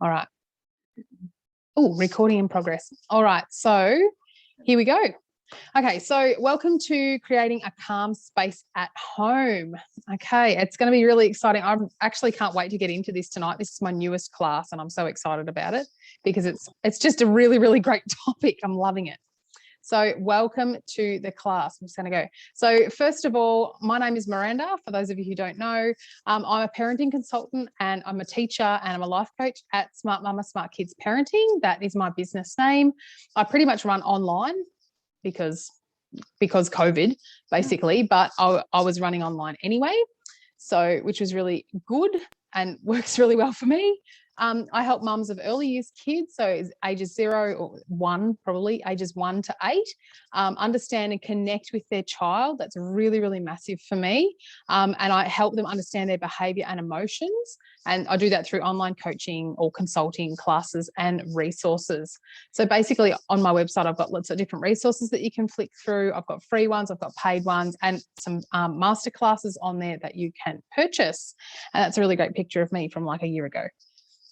All right. Oh, recording in progress. All right. So here we go. Okay. So welcome to creating a calm space at home. Okay. It's going to be really exciting. I actually can't wait to get into this tonight. This is my newest class and I'm so excited about it because it's just a really, really great topic. I'm loving it. So welcome to the class. I'm just going to go. So first of all, my name is Miranda. For those of you who don't know, I'm a parenting consultant and I'm a teacher and I'm a life coach at Smart Mama, Smart Kids Parenting. That is my business name. I pretty much run online because COVID basically, but I was running online anyway. So, which was really good and works really well for me. I help mums of early years kids, so ages 0 or 1, probably ages 1 to 8, understand and connect with their child. That's really, really massive for me. And I help them understand their behavior and emotions. And I do that through online coaching or consulting classes and resources. So basically on my website, I've got lots of different resources that you can flick through. I've got free ones, I've got paid ones, and some masterclasses on there that you can purchase. And that's a really great picture of me from like a year ago.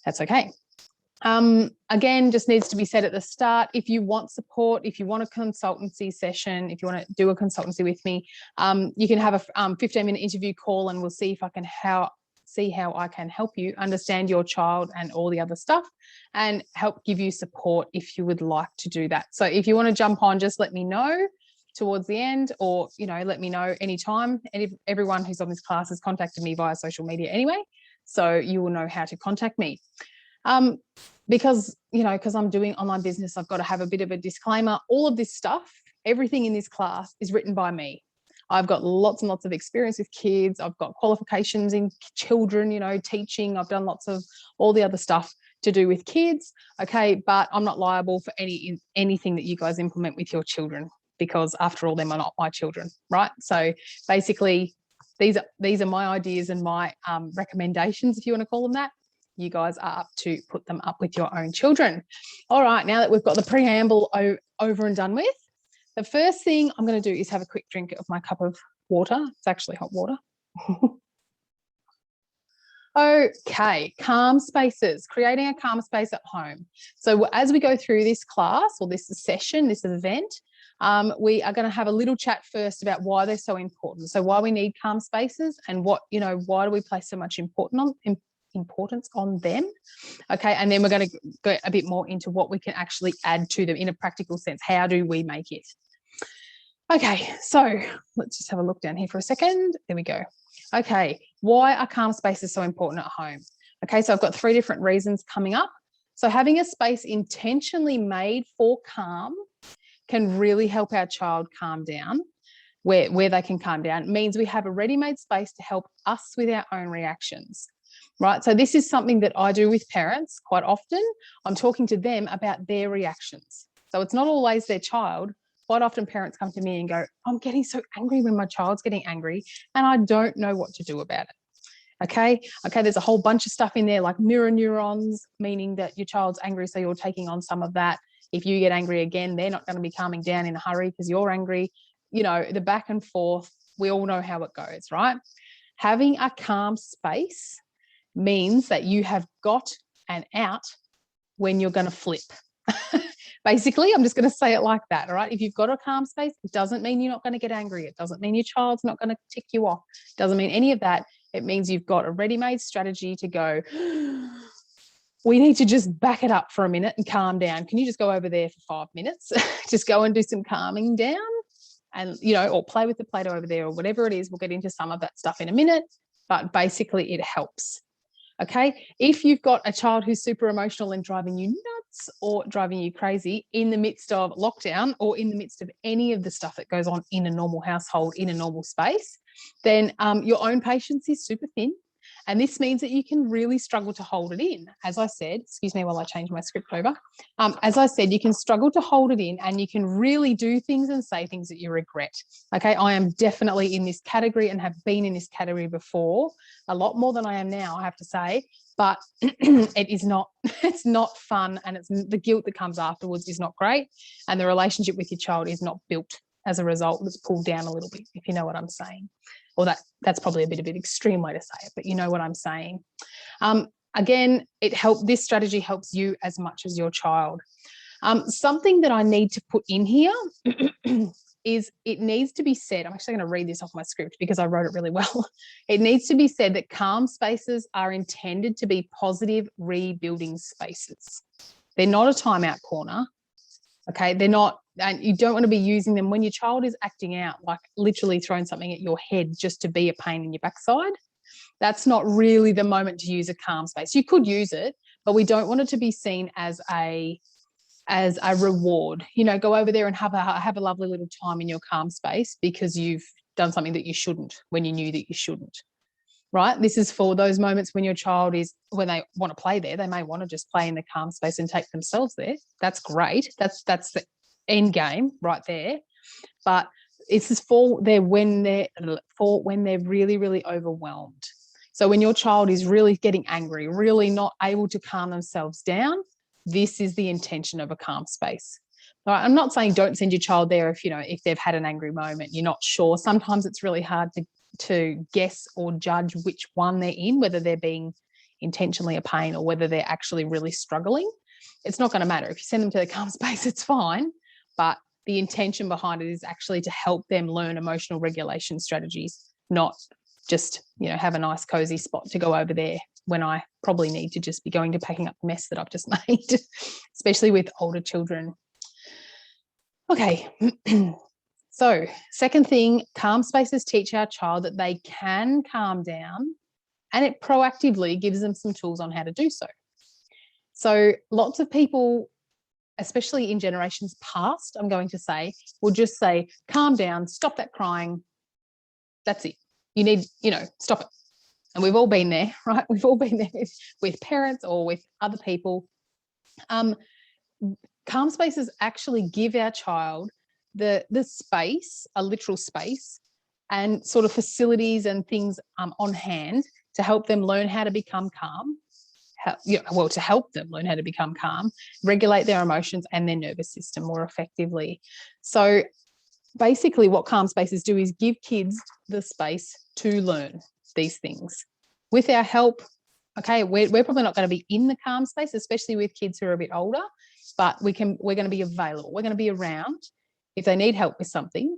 That's okay. Again, just needs to be said at the start, if you want support, if you want a consultancy session, if you want to do a consultancy with me, you can have a 15-minute interview call and we'll see if I can see how I can help you understand your child and all the other stuff and help give you support if you would like to do that. So if you want to jump on, just let me know towards the end, or, you know, let me know anytime. And everyone who's on this class has contacted me via social media anyway, so you will know how to contact me. Because I'm doing online business, I've got to have a bit of a disclaimer. All of this stuff, everything in this class is written by me. I've got lots and lots of experience with kids. I've got qualifications in children, teaching. I've done lots of all the other stuff to do with kids. Okay. But I'm not liable for anything that you guys implement with your children, because after all, they're not my children. Right. So basically, these are my ideas and my recommendations, if you want to call them that. You guys are up to put them up with your own children. All right, now that we've got the preamble over and done with, the first thing I'm going to do is have a quick drink of my cup of water. It's actually hot water. Okay, calm spaces, creating a calm space at home. So as we go through this class or this session, this event, we are going to have a little chat first about why they're so important. So why we need calm spaces and why do we place so much importance on them. Okay, and then we're going to go a bit more into what we can actually add to them in a practical sense. How do we make it? Okay, so let's just have a look down here for a second. There we go. Okay, why are calm spaces so important at home? Okay, so I've got 3 different reasons coming up. So having a space intentionally made for calm can really help our child calm down. Where they can calm down, it means we have a ready-made space to help us with our own reactions. Right, so this is something that I do with parents quite often. I'm talking to them about their reactions. So it's not always their child. Quite often parents come to me and go, I'm getting so angry when my child's getting angry and I don't know what to do about it. Okay, there's a whole bunch of stuff in there like mirror neurons, meaning that your child's angry, so you're taking on some of that. If you get angry again, they're not going to be calming down in a hurry because you're angry. The back and forth, we all know how it goes, right? Having a calm space means that you have got an out when you're going to flip. Basically, I'm just going to say it like that, all right? If you've got a calm space, it doesn't mean you're not going to get angry. It doesn't mean your child's not going to tick you off. It doesn't mean any of that. It means you've got a ready-made strategy to go, we need to just back it up for a minute and calm down. Can you just go over there for 5 minutes? Just go and do some calming down and, or play with the Play-Doh over there or whatever it is. We'll get into some of that stuff in a minute, but basically it helps. Okay, if you've got a child who's super emotional and driving you nuts or driving you crazy in the midst of lockdown or in the midst of any of the stuff that goes on in a normal household, in a normal space, then your own patience is super thin. And this means that you can really struggle to hold it in. As I said, excuse me while I change my script over. As I said, you can struggle to hold it in and you can really do things and say things that you regret. Okay, I am definitely in this category and have been in this category before, a lot more than I am now, I have to say. But it's not fun, and it's the guilt that comes afterwards is not great. And the relationship with your child is not built as a result. It's pulled down a little bit, if you know what I'm saying. Or that's probably a bit of an extreme way to say it, but you know what I'm saying. Again, this strategy helps you as much as your child. Something that I need to put in here is it needs to be said, I'm actually going to read this off my script because I wrote it really well. It needs to be said that calm spaces are intended to be positive rebuilding spaces. They're not a timeout corner. Okay, they're not, and you don't want to be using them when your child is acting out, like literally throwing something at your head just to be a pain in your backside. That's not really the moment to use a calm space. You could use it, but we don't want it to be seen as a reward. You know, go over there and have a lovely little time in your calm space because you've done something that you shouldn't when you knew that you shouldn't. Right? This is for those moments when your child when they want to play there, they may want to just play in the calm space and take themselves there. That's great. That's the end game right there. But this is for when they're really, really overwhelmed. So when your child is really getting angry, really not able to calm themselves down, this is the intention of a calm space. All right, I'm not saying don't send your child there if they've had an angry moment, you're not sure. Sometimes it's really hard to guess or judge which one they're in, whether they're being intentionally a pain or whether they're actually really struggling. It's not going to matter. If you send them to the calm space, it's fine. But the intention behind it is actually to help them learn emotional regulation strategies, not just, have a nice cozy spot to go over there when I probably need to just be going to packing up the mess that I've just made, especially with older children. Okay. So second thing, calm spaces teach our child that they can calm down, and it proactively gives them some tools on how to do so. So lots of people, especially in generations past, I'm going to say, will just say, calm down, stop that crying. That's it. You need, stop it. And we've all been there, right? We've all been there with parents or with other people. Calm spaces actually give our child the space, a literal space, and sort of facilities and things on hand to help them learn how to become calm. To help them learn how to become calm, regulate their emotions and their nervous system more effectively. So basically what calm spaces do is give kids the space to learn these things. With our help, okay, we're probably not going to be in the calm space, especially with kids who are a bit older, but we're going to be available. We're going to be around if they need help with something,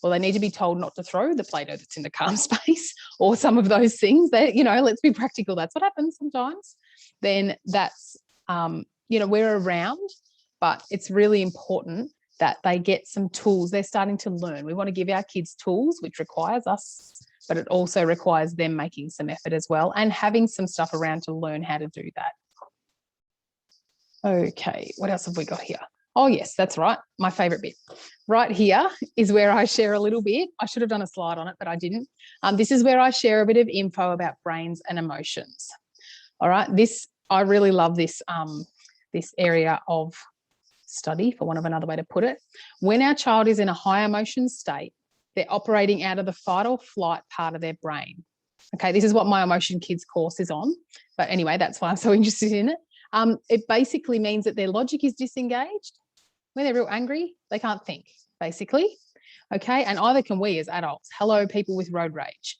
or they need to be told not to throw the Play-Doh that's in the calm space or some of those things that, let's be practical. That's what happens sometimes. Then that's, we're around, but it's really important that they get some tools. They're starting to learn. We want to give our kids tools, which requires us, but it also requires them making some effort as well and having some stuff around to learn how to do that. Okay, what else have we got here? Oh, yes, that's right. My favourite bit. Right here is where I share a little bit. I should have done a slide on it, but I didn't. This is where I share a bit of info about brains and emotions. All right, I really love this, this area of study, for want of another way to put it. When our child is in a high emotion state, they're operating out of the fight or flight part of their brain. Okay, this is what my Emotion Kids course is on. But anyway, that's why I'm so interested in it. It basically means that their logic is disengaged. When they're real angry, they can't think, basically. Okay, and either can we as adults. Hello, people with road rage.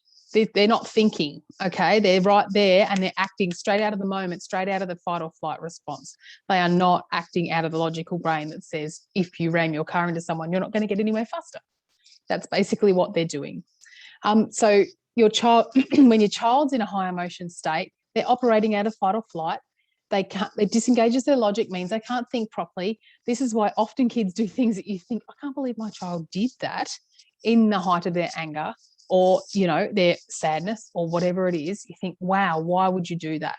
They're not thinking, okay? They're right there and they're acting straight out of the moment, straight out of the fight or flight response. They are not acting out of the logical brain that says, if you ram your car into someone, you're not going to get anywhere faster. That's basically what they're doing. So your child, when your child's in a high emotion state, they're operating out of fight or flight. It disengages their logic, means they can't think properly. This is why often kids do things that you think, I can't believe my child did that in the height of their anger or, their sadness or whatever it is. You think, wow, why would you do that?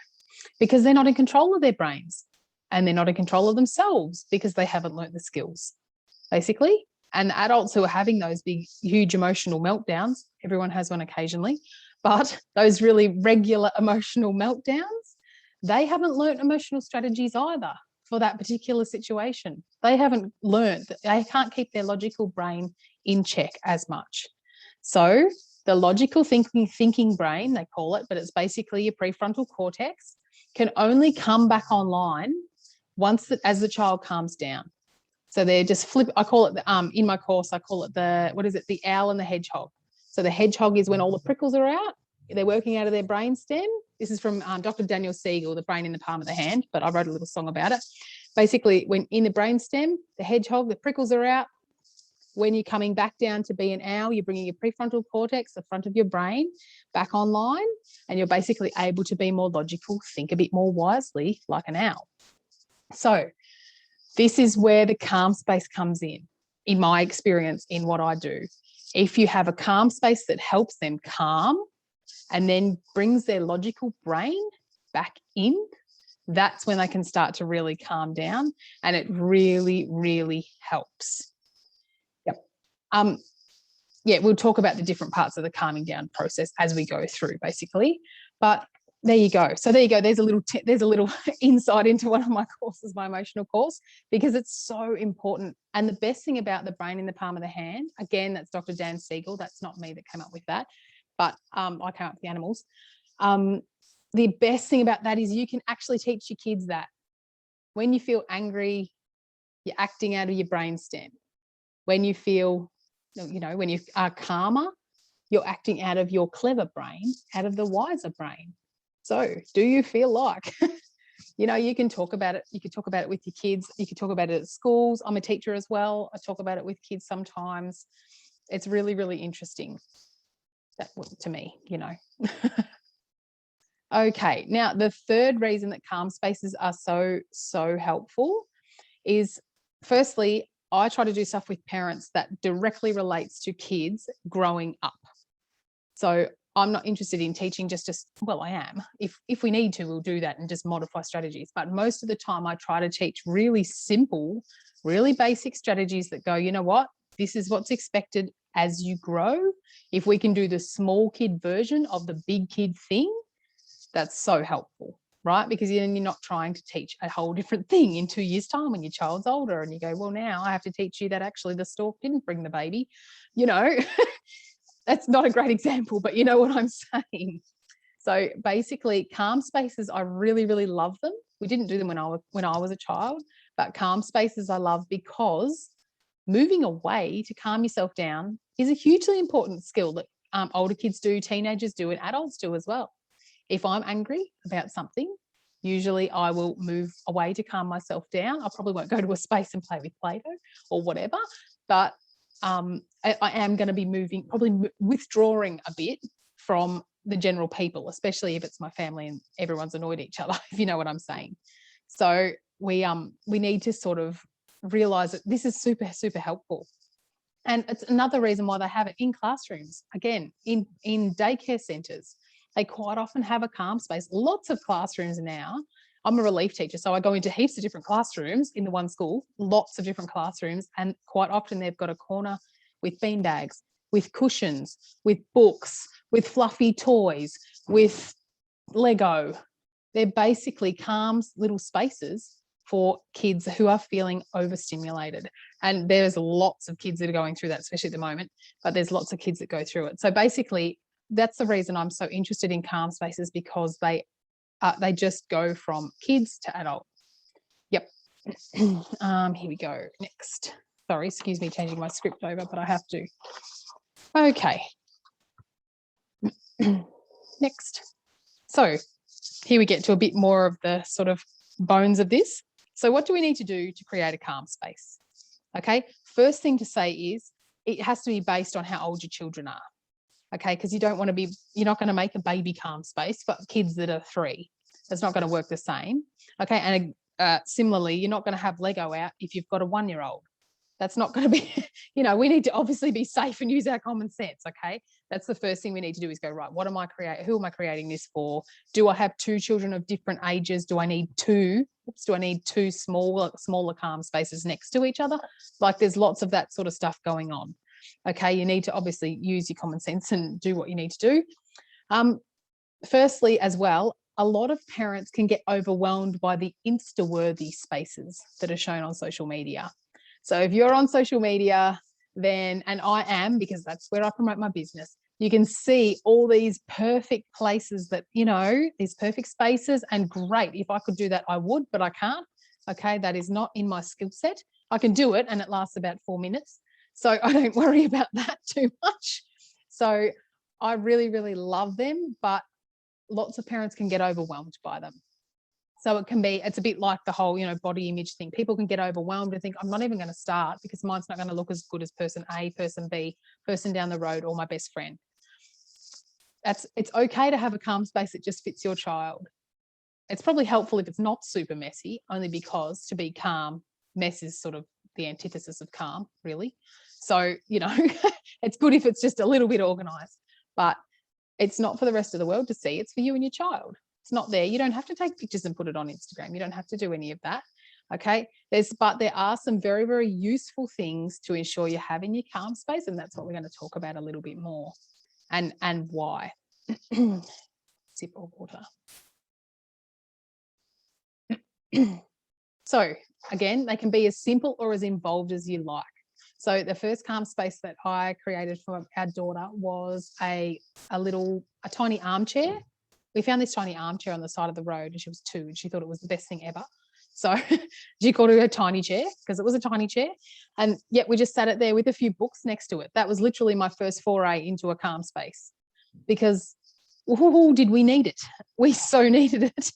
Because they're not in control of their brains and they're not in control of themselves because they haven't learnt the skills, basically. And adults who are having those big, huge emotional meltdowns, everyone has one occasionally, but those really regular emotional meltdowns, they haven't learnt emotional strategies either for that particular situation. They haven't learnt that they can't keep their logical brain in check as much. So the logical thinking brain, they call it, but it's basically your prefrontal cortex, can only come back online as the child calms down. So they're just I call it, in my course, I call it the owl and the hedgehog. So the hedgehog is when all the prickles are out, they're working out of their brainstem. This is from Dr. Daniel Siegel, The Brain in the Palm of the Hand, but I wrote a little song about it. Basically, when in the brainstem, the hedgehog, the prickles are out. When you're coming back down to be an owl, you're bringing your prefrontal cortex, the front of your brain, back online, and you're basically able to be more logical, think a bit more wisely like an owl. So this is where the calm space comes in my experience, in what I do. If you have a calm space that helps them calm and then brings their logical brain back in, that's when they can start to really calm down, and it really, really helps. Yeah, we'll talk about the different parts of the calming down process as we go through, basically. But there you go. So there you go. There's a little insight into one of my courses, my emotional course, because it's so important. And the best thing about the brain in the palm of the hand, again, that's Dr. Dan Siegel. That's not me that came up with that, but I came up with the animals. The best thing about that is you can actually teach your kids that when you feel angry, you're acting out of your brainstem. When you feel, when you are calmer, you're acting out of your clever brain, out of the wiser brain. So do you feel like, you can talk about it. You can talk about it with your kids. You can talk about it at schools. I'm a teacher as well. I talk about it with kids sometimes. It's really, really interesting. That, to me, Okay, now the third reason that calm spaces are so helpful is, firstly, I try to do stuff with parents that directly relates to kids growing up. So I'm not interested in teaching well, I am. If we need to, we'll do that and just modify strategies. But most of the time I try to teach really simple, really basic strategies that go, you know what, this is what's expected as you grow. If we can do the small kid version of the big kid thing, that's so helpful. Right? Because then you're not trying to teach a whole different thing in 2 years' time when your child's older and you go, well, now I have to teach you that actually the stork didn't bring the baby. That's not a great example, but you know what I'm saying. So basically, calm spaces, I really, really love them. We didn't do them when I was a child, but calm spaces I love because moving away to calm yourself down is a hugely important skill that older kids do, teenagers do, and adults do as well. If I'm angry about something, usually I will move away to calm myself down. I probably won't go to a space and play with Play-Doh or whatever, but I am going to be probably withdrawing a bit from the general people, especially if it's my family and everyone's annoyed at each other, if you know what I'm saying. So we need to sort of realise that this is super, super helpful. And it's another reason why they have it in classrooms. Again, in daycare centres, they quite often have a calm space. Lots of classrooms now. I'm a relief teacher, so I go into heaps of different classrooms in the one school, lots of different classrooms, and quite often they've got a corner with beanbags, with cushions, with books, with fluffy toys, with Lego. They're basically calm little spaces for kids who are feeling overstimulated. And there's lots of kids that are going through that, especially at the moment, but there's lots of kids that go through it. So basically, that's the reason I'm so interested in calm spaces, because they just go from kids to adult. Yep. Here we go. Next. Sorry, excuse me, changing my script over, but I have to. Okay. Next. So here we get to a bit more of the sort of bones of this. So what do we need to do to create a calm space? Okay. First thing to say is it has to be based on how old your children are. Okay, because you're not going to make a baby calm space for kids that are 3. It's not going to work the same. Okay, and similarly, you're not going to have Lego out if you've got a 1-year-old. That's not going to be, we need to obviously be safe and use our common sense. Okay, that's the first thing we need to do is go, right, what am I creating? Who am I creating this for? Do I have 2 children of different ages? Do I need 2? Do I need 2 smaller calm spaces next to each other? Like there's lots of that sort of stuff going on. Okay, you need to obviously use your common sense and do what you need to do. Firstly, as well, a lot of parents can get overwhelmed by the Insta-worthy spaces that are shown on social media. So if you're on social media, then, and I am, because that's where I promote my business, you can see all these perfect places that, these perfect spaces, and great. If I could do that, I would, but I can't. Okay, that is not in my skill set. I can do it and it lasts about 4 minutes. So I don't worry about that too much. So I really, really love them, but lots of parents can get overwhelmed by them. So it's a bit like the whole, body image thing. People can get overwhelmed and think, I'm not even going to start because mine's not going to look as good as person A, person B, person down the road, or my best friend. It's okay to have a calm space that just fits your child. It's probably helpful if it's not super messy, only because to be calm, mess is sort of the antithesis of calm, really. So, it's good if it's just a little bit organized, but it's not for the rest of the world to see. It's for you and your child. It's not there. You don't have to take pictures and put it on Instagram. You don't have to do any of that. Okay. But there are some very, very useful things to ensure you have in your calm space. And that's what we're going to talk about a little bit more, and why. Sip of water. So again, they can be as simple or as involved as you like. So the first calm space that I created for our daughter was a tiny armchair. We found this tiny armchair on the side of the road, and she was 2, and she thought it was the best thing ever. So she called it a tiny chair because it was a tiny chair. And yet we just sat it there with a few books next to it. That was literally my first foray into a calm space, because did we need it? We so needed it.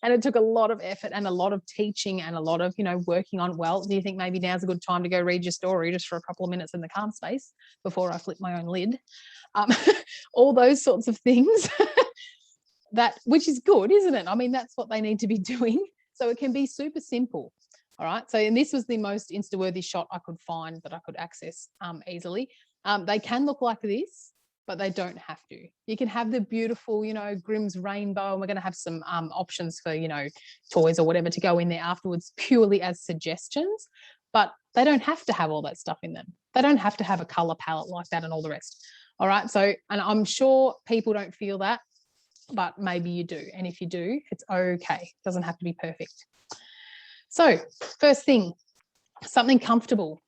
And it took a lot of effort and a lot of teaching and a lot of, working on, well, do you think maybe now's a good time to go read your story just for a couple of minutes in the calm space before I flip my own lid? All those sorts of things, which is good, isn't it? I mean, that's what they need to be doing. So it can be super simple. All right. So, and this was the most Insta-worthy shot I could find that I could access easily. They can look like this, but they don't have to. You can have the beautiful, Grimm's rainbow, and we're going to have some options for, toys or whatever to go in there afterwards, purely as suggestions, but they don't have to have all that stuff in them. They don't have to have a color palette like that and all the rest. All right. So, and I'm sure people don't feel that, but maybe you do. And if you do, it's okay. It doesn't have to be perfect. So first thing, something comfortable.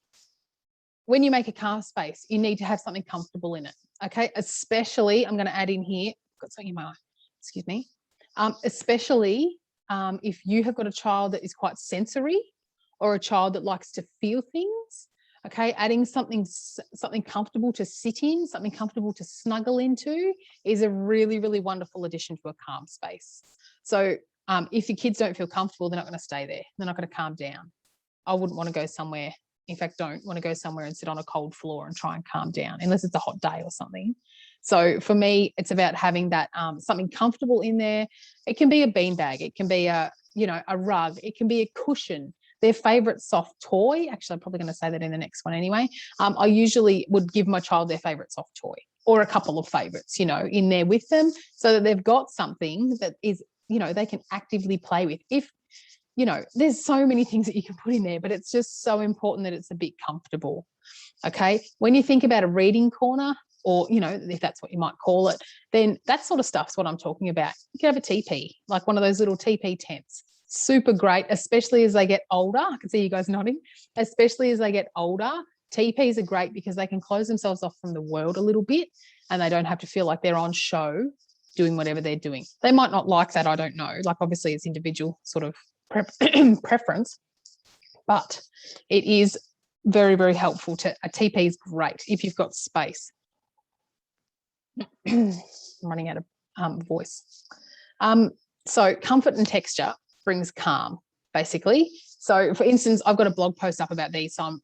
When you make a calm space, you need to have something comfortable in it. Okay. Especially, I'm going to add in here, I've got something in my eye, excuse me. Especially if you have got a child that is quite sensory, or a child that likes to feel things. Okay, adding something comfortable to sit in, something comfortable to snuggle into is a really, really wonderful addition to a calm space. So if your kids don't feel comfortable, they're not going to stay there. They're not going to calm down. I wouldn't want to go somewhere. In fact, don't want to go somewhere and sit on a cold floor and try and calm down, unless it's a hot day or something. So for me, it's about having that something comfortable in there. It can be a beanbag. It can be a rug. It can be a cushion. Their favorite soft toy. Actually, I'm probably going to say that in the next one anyway. I usually would give my child their favorite soft toy, or a couple of favorites, in there with them, so that they've got something that is, they can actively play with. If, there's so many things that you can put in there, but it's just so important that it's a bit comfortable. Okay. When you think about a reading corner, or, if that's what you might call it, then that sort of stuff's what I'm talking about. You can have a teepee, like one of those little teepee tents. Super great, especially as they get older. I can see you guys nodding. Especially as they get older, teepees are great because they can close themselves off from the world a little bit, and they don't have to feel like they're on show doing whatever they're doing. They might not like that, I don't know. Like, obviously it's individual sort of preference, but it is very, very helpful. A teepee is great if you've got space. I'm running out of voice. So comfort and texture brings calm, basically. So for instance, I've got a blog post up about these, so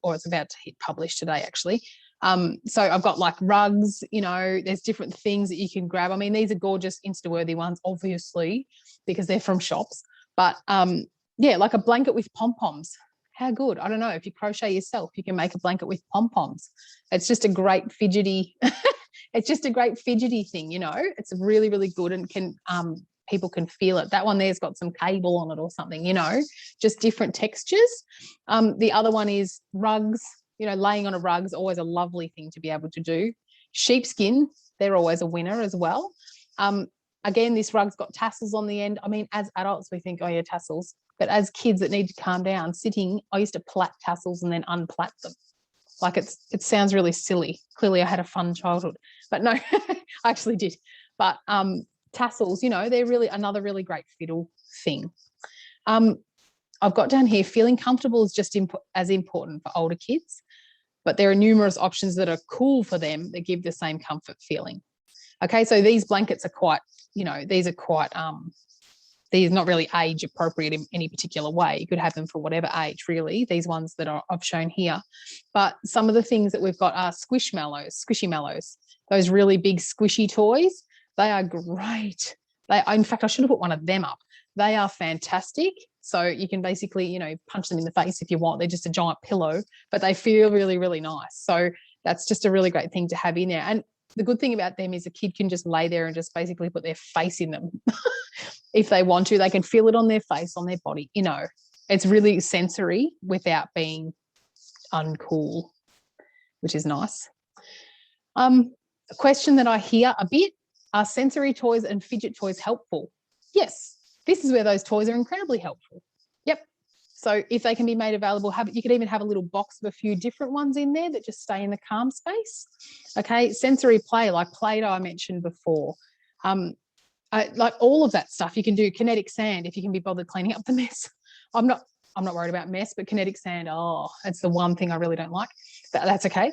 or it's about to hit publish today, actually. So I've got like rugs, there's different things that you can grab. I mean, these are gorgeous Insta-worthy ones, obviously, because they're from shops. But yeah, like a blanket with pom-poms. How good? I don't know. If you crochet yourself, you can make a blanket with pom-poms. It's just a great fidgety, it's just a great fidgety thing, It's really, really good, and can people can feel it. That one there's got some cable on it or something, just different textures. The other one is rugs. Laying on a rug is always a lovely thing to be able to do. Sheepskin, they're always a winner as well. Again, this rug's got tassels on the end. I mean, as adults, we think, oh yeah, tassels. But as kids that need to calm down, sitting, I used to plait tassels and then unplait them. Like, it sounds really silly. Clearly I had a fun childhood, but no, I actually did. But tassels, they're really another really great fiddle thing. I've got down here, feeling comfortable is just as important for older kids, but there are numerous options that are cool for them that give the same comfort feeling. Okay, so these blankets are quite, these are quite, these are not really age appropriate in any particular way. You could have them for whatever age, really, these ones that I've shown here. But some of the things that we've got are squishy mallows, those really big squishy toys. They are great. In fact, I should have put one of them up. They are fantastic. So you can basically, punch them in the face if you want. They're just a giant pillow, but they feel really, really nice. So that's just a really great thing to have in there. And the good thing about them is a kid can just lay there and just basically put their face in them. If they want to, they can feel it on their face, on their body. It's really sensory without being uncool, which is nice. A question that I hear a bit, are sensory toys and fidget toys helpful? Yes, this is where those toys are incredibly helpful. Yep. So if they can be made available, you could even have a little box of a few different ones in there that just stay in the calm space. Okay, sensory play like Play-Doh I mentioned before. Like all of that stuff you can do. Kinetic sand, if you can be bothered cleaning up the mess. I'm not worried about mess, but kinetic sand, it's the one thing I really don't like, but that's okay.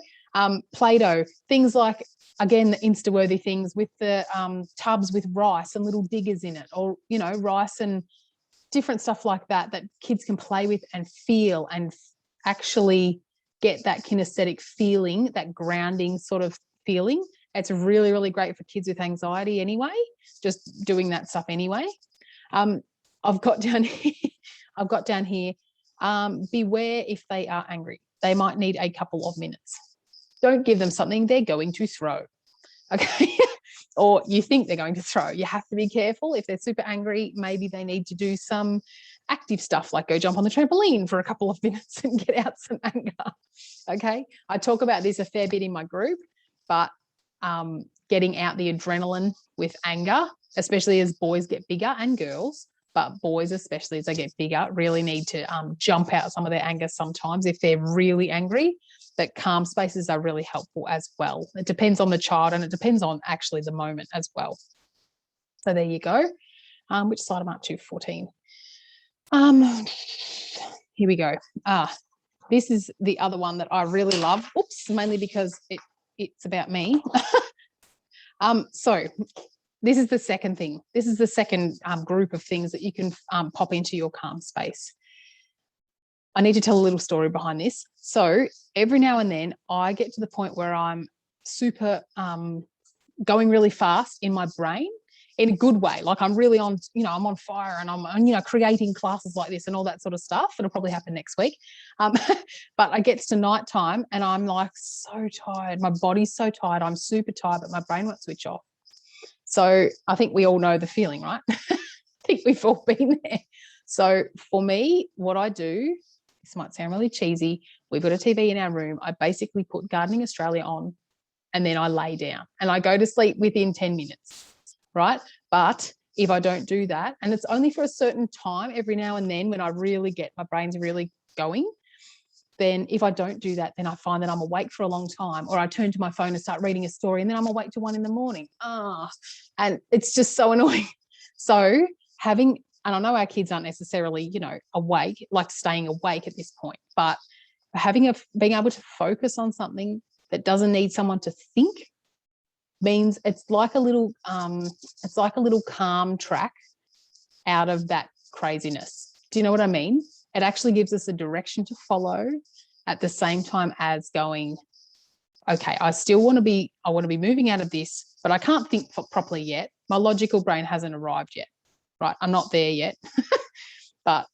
Play-Doh, things like, again, the Insta-worthy things with the tubs with rice and little diggers in it, or, rice and different stuff like that kids can play with and feel and actually get that kinesthetic feeling, that grounding sort of feeling. It's really, really great for kids with anxiety anyway, just doing that stuff anyway. I've got down here, beware if they are angry. They might need a couple of minutes. Don't give them something they're going to throw, okay? Or you think they're going to throw. You have to be careful. If they're super angry, maybe they need to do some active stuff like go jump on the trampoline for a couple of minutes and get out some anger, okay? I talk about this a fair bit in my group, but getting out the adrenaline with anger, especially as boys get bigger and girls, but boys especially as they get bigger really need to jump out some of their anger sometimes if they're really angry. That calm spaces are really helpful as well. It depends on the child and it depends on actually the moment as well. So there you go. Which slide am I up to? 14. Here we go. This is the other one that I really love. Oops, mainly because it's about me. So this is the second thing. This is the second group of things that you can pop into your calm space. I need to tell a little story behind this. So every now and then I get to the point where I'm super going really fast in my brain in a good way. Like I'm really on, I'm on fire and I'm creating classes like this and all that sort of stuff. It'll probably happen next week. But it gets to nighttime and I'm like so tired. My body's so tired. I'm super tired, but my brain won't switch off. So I think we all know the feeling, right? I think we've all been there. So for me, what I do, this might sound really cheesy. We've got a TV in our room. I basically put Gardening Australia on and then I lay down and I go to sleep within 10 minutes, right? But if I don't do that, and it's only for a certain time every now and then when I really get, my brain's really going, then if I don't do that, then I find that I'm awake for a long time, or I turn to my phone and start reading a story and then I'm awake to 1 a.m. And it's just so annoying. So and I know our kids aren't necessarily, awake, like staying awake at this point, but being able to focus on something that doesn't need someone to think means it's like a little calm track out of that craziness. Do you know what I mean? It actually gives us a direction to follow at the same time as going, okay, I want to be moving out of this, but I can't think properly yet. My logical brain hasn't arrived yet. Right, I'm not there yet, but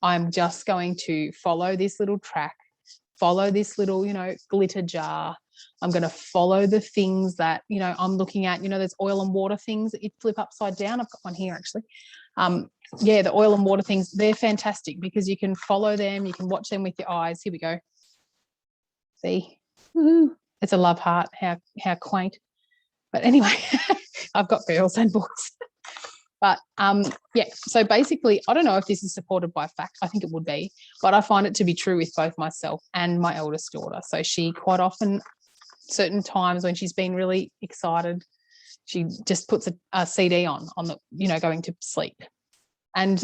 I'm just going to follow this little track, follow this little, glitter jar. I'm going to follow the things that, I'm looking at, there's oil and water things that you flip upside down. I've got one here actually. The oil and water things, they're fantastic because you can follow them. You can watch them with your eyes. Here we go. See, it's a love heart. How quaint. But anyway, I've got girls and books. But so basically, I don't know if this is supported by fact. I think it would be, but I find it to be true with both myself and my eldest daughter. So she quite often, certain times when she's been really excited, she just puts a CD on the, going to sleep. And,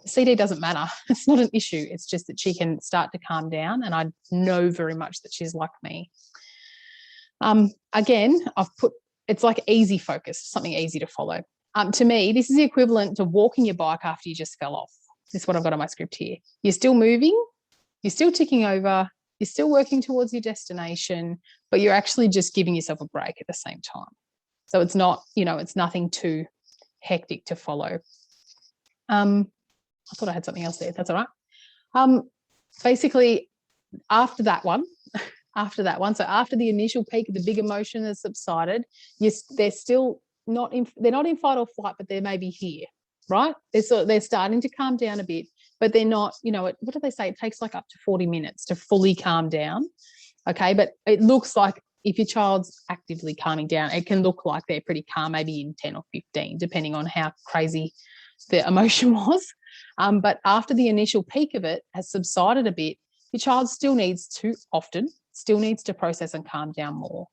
CD doesn't matter. It's not an issue. It's just that she can start to calm down. And I know very much that she's like me. Again, I've put It's like easy focus, something easy to follow. To me, this is the equivalent to walking your bike after you just fell off. This is what I've got on my script here. You're still moving, you're still ticking over, you're still working towards your destination, but you're actually just giving yourself a break at the same time. So it's not, it's nothing too hectic to follow. I thought I had something else there. That's all right. Basically, after that one, so after the initial peak, the big emotion has subsided, they're still they're not in fight or flight, but they may be here, right? They're starting to calm down a bit, but they're not, what do they say? It takes like up to 40 minutes to fully calm down. Okay. But it looks like if your child's actively calming down, it can look like they're pretty calm, maybe in 10 or 15, depending on how crazy the emotion was. But after the initial peak of it has subsided a bit, your child still needs to process and calm down more.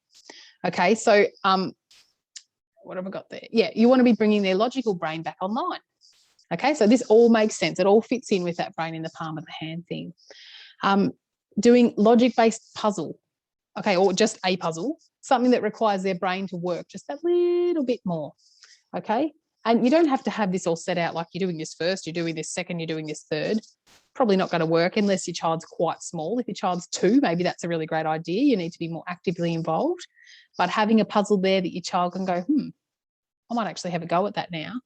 Okay. So, what have I got there? Yeah, you want to be bringing their logical brain back online. Okay, so this all makes sense. It all fits in with that brain in the palm of the hand thing. Doing logic-based puzzle, okay, or just a puzzle, something that requires their brain to work just a little bit more, okay? And you don't have to have this all set out like you're doing this first, you're doing this second, you're doing this third. Probably not going to work unless your child's quite small. If your child's 2, maybe that's a really great idea. You need to be more actively involved. But having a puzzle there that your child can go, I might actually have a go at that now.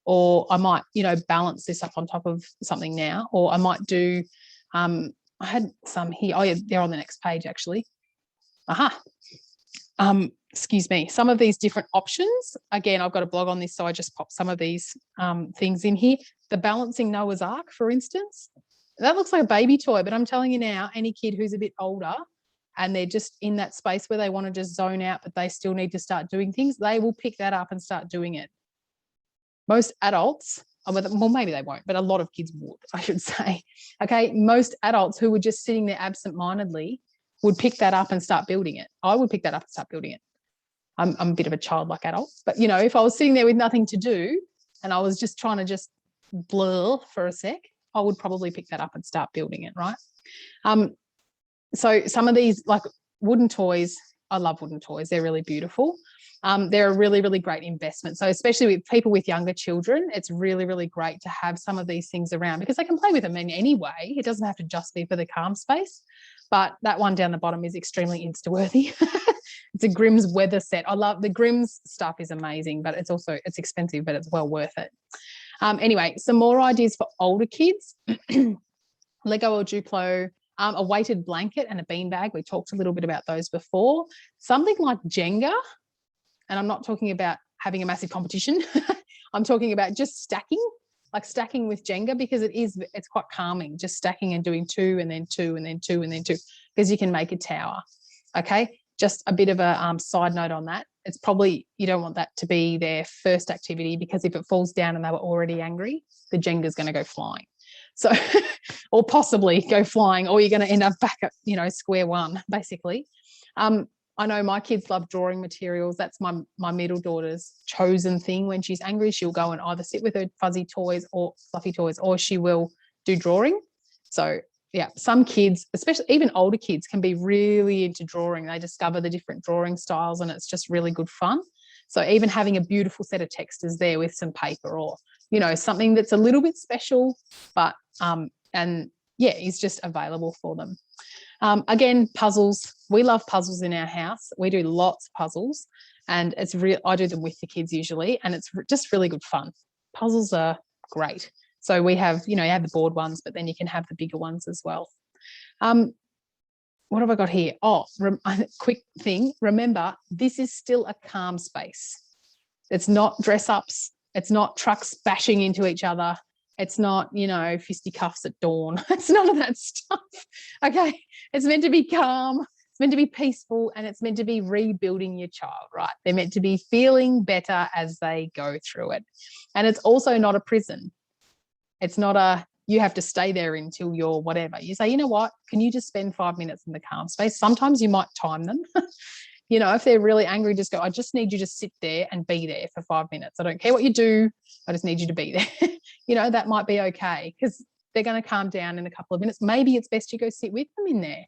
Or I might, balance this up on top of something now. Or I might do, I had some here. Oh, yeah, they're on the next page, actually. Excuse me. Some of these different options. Again, I've got a blog on this, so I just popped some of these things in here. The balancing Noah's Ark, for instance. That looks like a baby toy, but I'm telling you now, any kid who's a bit older and they're just in that space where they want to just zone out, but they still need to start doing things, they will pick that up and start doing it. Most adults, well, maybe they won't, but a lot of kids would, I should say. Okay, most adults who were just sitting there absent-mindedly would pick that up and start building it. I would pick that up and start building it. I'm a bit of a childlike adult, but, if I was sitting there with nothing to do and I was just trying to just blur for a sec, I would probably pick that up and start building it, right? So some of these, like wooden toys, I love wooden toys. They're really beautiful. They're a really, really great investment. So especially with people with younger children, it's really, really great to have some of these things around because they can play with them in any way. It doesn't have to just be for the calm space. But that one down the bottom is extremely Insta-worthy. It's a Grimm's weather set. I love the Grimm's stuff is amazing, but it's expensive, but it's well worth it. Anyway, some more ideas for older kids. Lego or Duplo, a weighted blanket and a beanbag. We talked a little bit about those before. Something like Jenga, and I'm not talking about having a massive competition. I'm talking about just stacking with Jenga because it's quite calming, just stacking and doing 2 and then 2 and then 2 and then 2 because you can make a tower. Okay, just a bit of a side note on that. It's probably, you don't want that to be their first activity because if it falls down and they were already angry, the Jenga's going to go flying. So, or possibly go flying, or you're going to end up back at, square one, basically. I know my kids love drawing materials. That's my middle daughter's chosen thing. When she's angry, she'll go and either sit with her fuzzy toys or fluffy toys, or she will do drawing. So yeah, some kids, especially even older kids, can be really into drawing. They discover the different drawing styles and it's just really good fun. So even having a beautiful set of textures there with some paper or, something that's a little bit special, but, is just available for them. Again, puzzles. We love puzzles in our house. We do lots of puzzles and I do them with the kids usually, and it's just really good fun. Puzzles are great. So we have, you have the board ones, but then you can have the bigger ones as well. What have I got here? Oh, quick thing. Remember, this is still a calm space. It's not dress ups. It's not trucks bashing into each other. It's not, fisticuffs at dawn. It's none of that stuff. Okay. It's meant to be calm. It's meant to be peaceful, and it's meant to be rebuilding your child, right? They're meant to be feeling better as they go through it. And it's also not a prison. It's not you have to stay there until you're whatever. You say, you know what, can you just spend 5 minutes in the calm space? Sometimes you might time them. If they're really angry, just go, I just need you to sit there and be there for 5 minutes. I don't care what you do. I just need you to be there. That might be okay because they're going to calm down in a couple of minutes. Maybe it's best you go sit with them in there.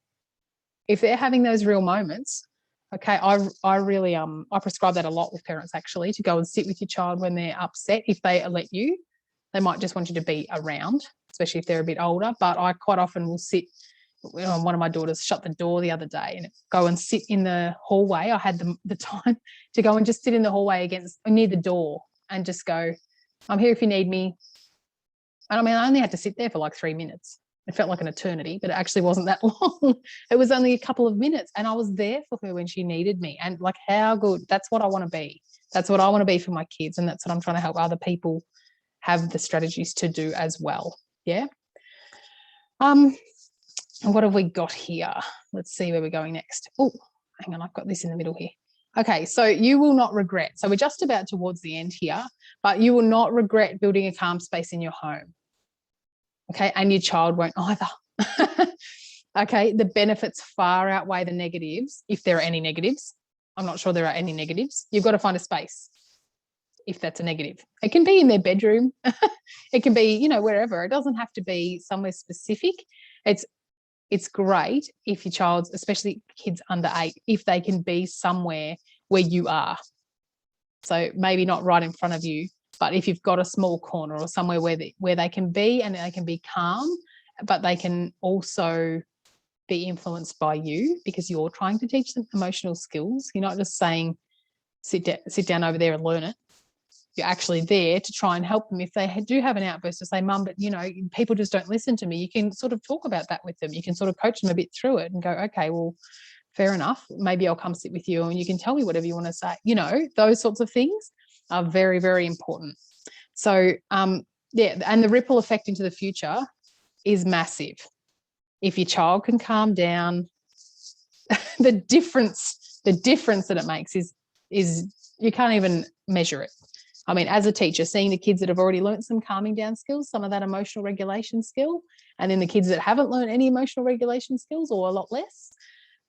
If they're having those real moments, Okay, I really I prescribe that a lot with parents, actually, to go and sit with your child when they're upset. If they let you, they might just want you to be around, especially if they're a bit older. But I quite often will sit. One of my daughters shut the door the other day and go and sit in the hallway. I had the time to go and just sit in the hallway near the door and just go, I'm here if you need me. And I mean, I only had to sit there for like 3 minutes. It felt like an eternity, but it actually wasn't that long. It was only a couple of minutes, and I was there for her when she needed me. And like, how good. That's what I want to be. That's what I want to be for my kids, and that's what I'm trying to help other people have the strategies to do as well. Yeah. What have we got here? Let's see where we're going next. Oh, hang on, I've got this in the middle here. Okay, so you will not regret. So we're just about towards the end here, but you will not regret building a calm space in your home. Okay, and your child won't either. Okay, the benefits far outweigh the negatives, if there are any negatives. I'm not sure there are any negatives. You've got to find a space if that's a negative. It can be in their bedroom. It can be, wherever. It doesn't have to be somewhere specific. It's great if your child's, especially kids under 8, if they can be somewhere where you are. So maybe not right in front of you, but if you've got a small corner or somewhere where they can be and they can be calm, but they can also be influenced by you because you're trying to teach them emotional skills. You're not just saying, sit down over there and learn it. You're actually there to try and help them if they do have an outburst to say, Mum, but, people just don't listen to me. You can sort of talk about that with them. You can sort of coach them a bit through it and go, okay, well, fair enough. Maybe I'll come sit with you and you can tell me whatever you want to say. Those sorts of things are very, very important. So, and the ripple effect into the future is massive. If your child can calm down, the difference that it makes is you can't even measure it. I mean, as a teacher, seeing the kids that have already learned some calming down skills, some of that emotional regulation skill, and then the kids that haven't learned any emotional regulation skills or a lot less,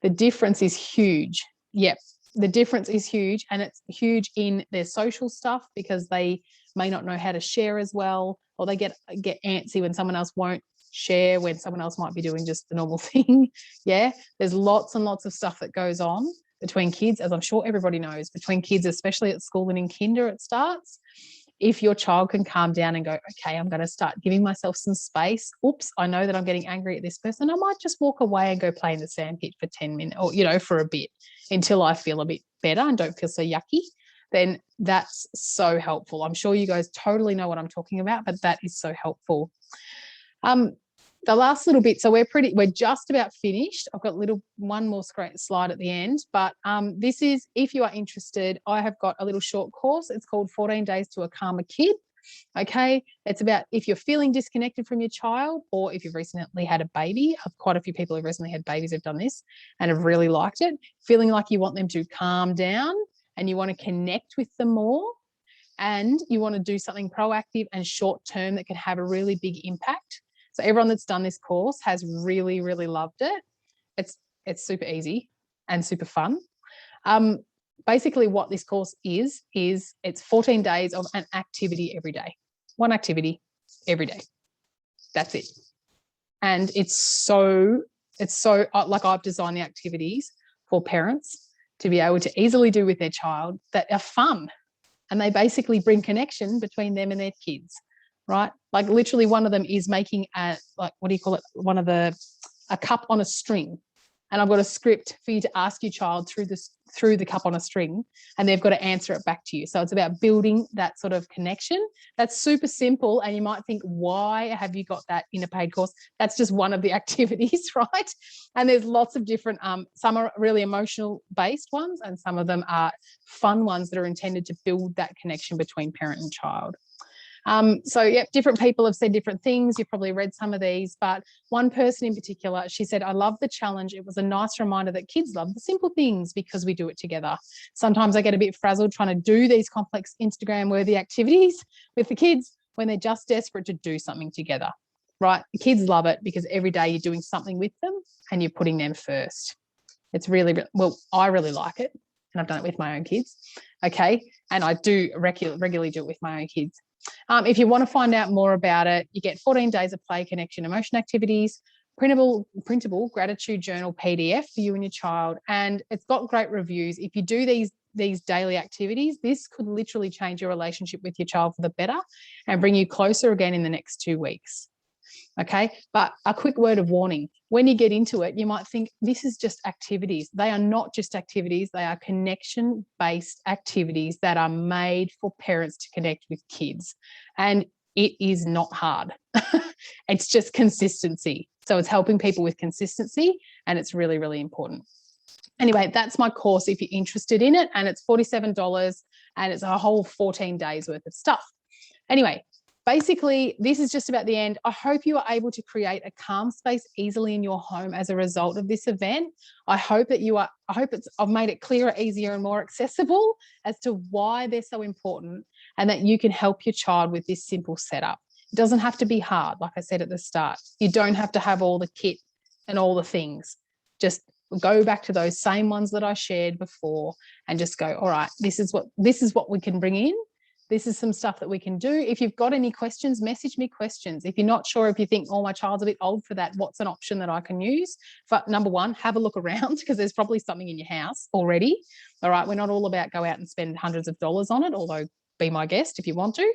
the difference is huge. Yep, the difference is huge, and it's huge in their social stuff because they may not know how to share as well, or they get antsy when someone else won't share, when someone else might be doing just the normal thing. Yeah, there's lots and lots of stuff that goes on between kids, as I'm sure everybody knows, between kids, especially at school and in kinder it starts. If your child can calm down and go, okay, I'm going to start giving myself some space. Oops, I know that I'm getting angry at this person. I might just walk away and go play in the sandpit for 10 minutes or, for a bit until I feel a bit better and don't feel so yucky. Then that's so helpful. I'm sure you guys totally know what I'm talking about, but that is so helpful. The last little bit, so we're just about finished. I've got one more slide at the end, but this is, if you are interested, I have got a little short course. It's called 14 Days to a Calmer Kid. Okay, it's about if you're feeling disconnected from your child or if you've recently had a baby. Quite a few people who've recently had babies have done this and have really liked it. Feeling like you want them to calm down and you want to connect with them more and you want to do something proactive and short term that can have a really big impact. So everyone that's done this course has really, really loved it. It's super easy and super fun. Basically what this course is it's 14 days of an activity every day. One activity every day. That's it. And it's so like I've designed the activities for parents to be able to easily do with their child that are fun. And they basically bring connection between them and their kids. Right? Like literally one of them is making a cup on a string. And I've got a script for you to ask your child through the cup on a string, and they've got to answer it back to you. So it's about building that sort of connection. That's super simple. And you might think, why have you got that in a paid course? That's just one of the activities, right? And there's lots of different, some are really emotional based ones, and some of them are fun ones that are intended to build that connection between parent and child. Different people have said different things. You've probably read some of these, but one person in particular, she said, I love the challenge. It was a nice reminder that kids love the simple things because we do it together. Sometimes I get a bit frazzled trying to do these complex Instagram-worthy activities with the kids when they're just desperate to do something together, right? The kids love it because every day you're doing something with them and you're putting them first. It's really, well, I really like it, and I've done it with my own kids, okay? And I do regularly do it with my own kids. If you want to find out more about it, you get 14 days of play, connection, emotion activities, printable gratitude journal PDF for you and your child, and it's got great reviews. If you do these daily activities, this could literally change your relationship with your child for the better and bring you closer again in the next 2 weeks. Okay, but a quick word of warning: when you get into it, you might think this is just activities. They are not just activities. They are connection-based activities that are made for parents to connect with kids, and it is not hard. It's just consistency. So it's helping people with consistency, and it's really, really important. Anyway, that's my course if you're interested in it, and it's $47, and it's a whole 14 days worth of stuff. Anyway, basically, this is just about the end. I hope you are able to create a calm space easily in your home as a result of this event. I've made it clearer, easier, and more accessible as to why they're so important, and that you can help your child with this simple setup. It doesn't have to be hard, like I said at the start. You don't have to have all the kit and all the things. Just go back to those same ones that I shared before and just go, all right, this is what we can bring in. This is some stuff that we can do. If you've got any questions, message me questions. If you're not sure, if you think, oh, my child's a bit old for that, what's an option that I can use? But number one, have a look around, because there's probably something in your house already. All right, we're not all about go out and spend hundreds of dollars on it, although be my guest if you want to.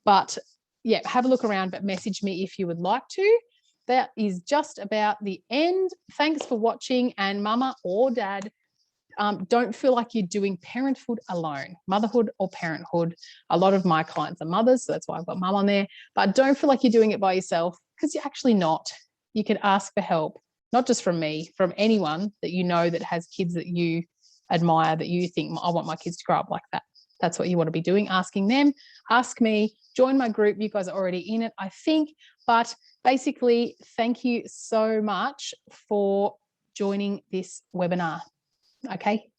But yeah, have a look around, but message me if you would like to. That is just about the end. Thanks for watching, and mama or dad, don't feel like you're doing parenthood alone, motherhood or parenthood. A lot of my clients are mothers, so that's why I've got mum on there, but don't feel like you're doing it by yourself, because you're actually not. You can ask for help, not just from me, from anyone that you know that has kids that you admire, that you think, I want my kids to grow up like that. That's what you want to be doing, asking them. Ask me, join my group. You guys are already in it, I think. But basically, thank you so much for joining this webinar. Okay,